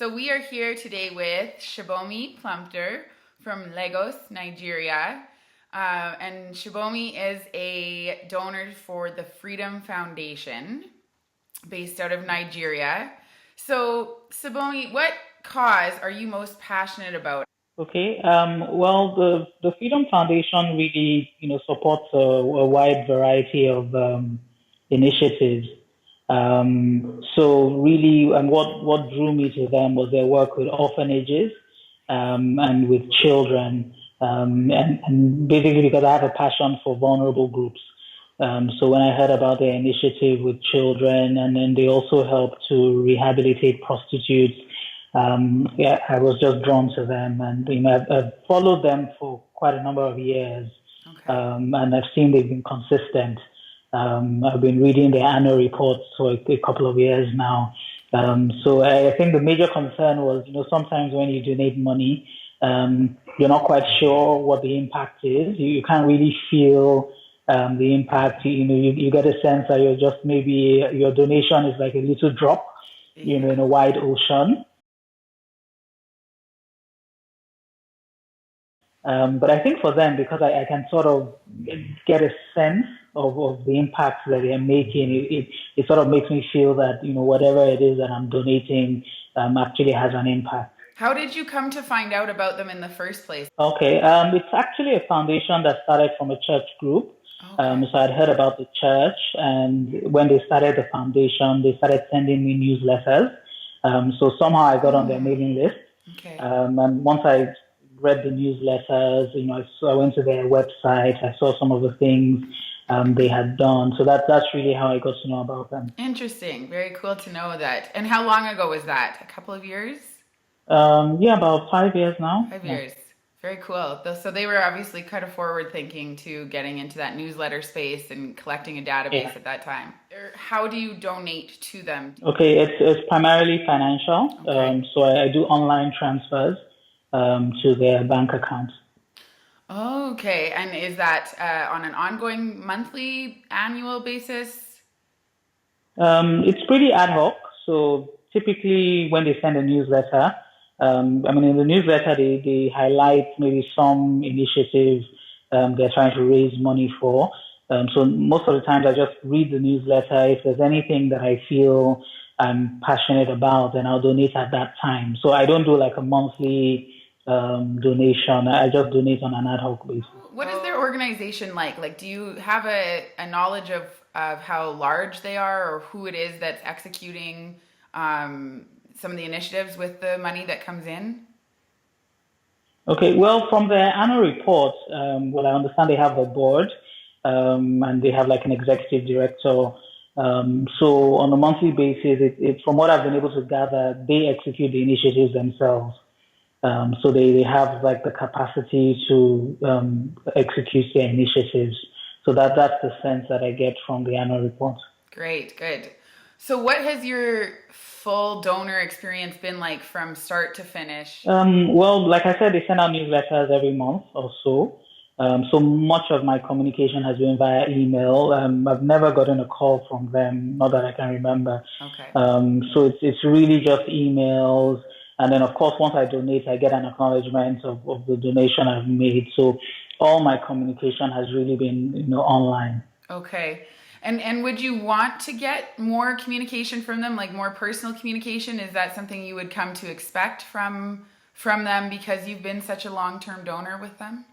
So we are here today with Subomi Plumptre from Lagos, Nigeria. And Subomi is a donor for the Freedom Foundation based out of Nigeria. So, Subomi, what cause are you most passionate about? Okay. Well, the Freedom Foundation really, supports a wide variety of initiatives. So really, and what drew me to them was their work with orphanages and with children, and basically because I have a passion for vulnerable groups. So when I heard about their initiative with children, and then they also help to rehabilitate prostitutes, yeah, I was just drawn to them, and I've followed them for quite a number of years, Okay. and I've seen they've been consistent. I've been reading their annual reports for a couple of years now. So I think the major concern was, sometimes when you donate money, you're not quite sure what the impact is. You can't really feel the impact. You get a sense that you're just maybe your donation is like a little drop, Yeah. in a wide ocean. But I think for them, because I can sort of get a sense of the impact that they're making, it sort of makes me feel that, whatever it is that I'm donating actually has an impact. How did you come to find out about them in the first place? Okay, it's actually a foundation that started from a church group. Okay. So I'd heard about the church, and when they started the foundation, they started sending me newsletters. So somehow I got on their mailing list. Okay. And once I read the newsletters, I went to their website, I saw some of the things they had done. So that's really how I got to know about them. Interesting. Very cool to know that. And how long ago was that? A couple of years? Yeah, about 5 years now. Five Yeah. years. Very cool. So they were obviously kind of forward thinking to getting into that newsletter space and collecting a database Yeah. at that time. How do you donate to them? Okay, it's primarily financial. Okay. So I do online transfers to their bank accounts. Okay. And is that on an ongoing monthly, annual basis? It's pretty ad hoc. So typically, when they send a newsletter, in the newsletter, they highlight maybe some initiatives they're trying to raise money for. So most of the times, I just read the newsletter. If there's anything that I feel I'm passionate about, then I'll donate at that time. So I don't do like a monthly donation. I just donate on an ad hoc basis. What is their organization like? Like, do you have a knowledge of how large they are or who it is that's executing some of the initiatives with the money that comes in? Okay, well, from their annual report, well, I understand they have a board, and they have like an executive director. So on a monthly basis, from what I've been able to gather, they execute the initiatives themselves. So they have like the capacity to execute their initiatives. So that's the sense that I get from the annual report. Great, good. So, what has your full donor experience been like from start to finish? Well, like I said, they send out newsletters every month or so. So much of my communication has been via email. I've never gotten a call from them, not that I can remember. Okay. So it's really just emails. And then, of course, once I donate, I get an acknowledgement of the donation I've made. So all my communication has really been, online. Okay. And would you want to get more communication from them, like more personal communication? Is that something you would come to expect from them because you've been such a long-term donor with them?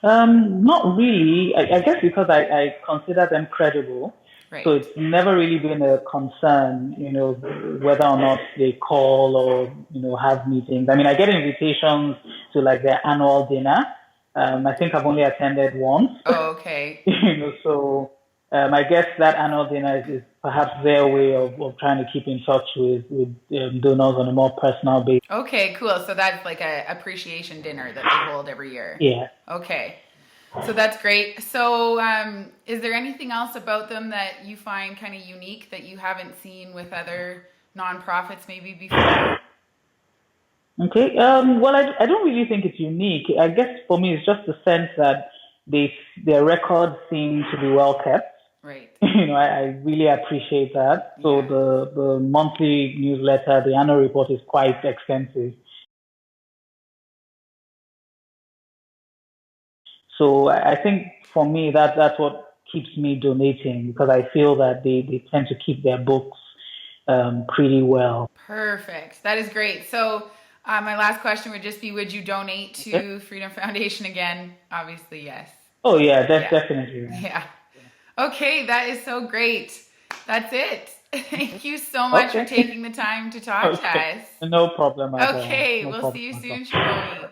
Not really. I guess because I consider them credible. So Right. it's never really been a concern, whether or not they call or, have meetings. I mean, I get invitations to like their annual dinner. I think I've only attended once, Oh, okay. so I guess that annual dinner is perhaps their way of trying to keep in touch with donors on a more personal basis. Okay, cool. So that's like a appreciation dinner that they hold every year. Yeah. Okay. So that's great. So, is there anything else about them that you find kind of unique that you haven't seen with other nonprofits maybe before? Okay. Well, I don't really think it's unique. I guess for me, it's just the sense that their records seem to be well kept. Right. I really appreciate that. So Yeah. the monthly newsletter, the annual report is quite extensive. So I think for me that's what keeps me donating, because I feel that they tend to keep their books pretty well. Perfect. That is great. So, my last question would just be, would you donate Okay. to Freedom Foundation again? Obviously, yes. Oh yeah, Yeah. definitely. Yeah. Okay, that is so great. That's it. Thank you so much for Okay. taking the time to talk to Okay. us. No problem at all. Okay, No we'll problem see you at all. soon, Shibomi.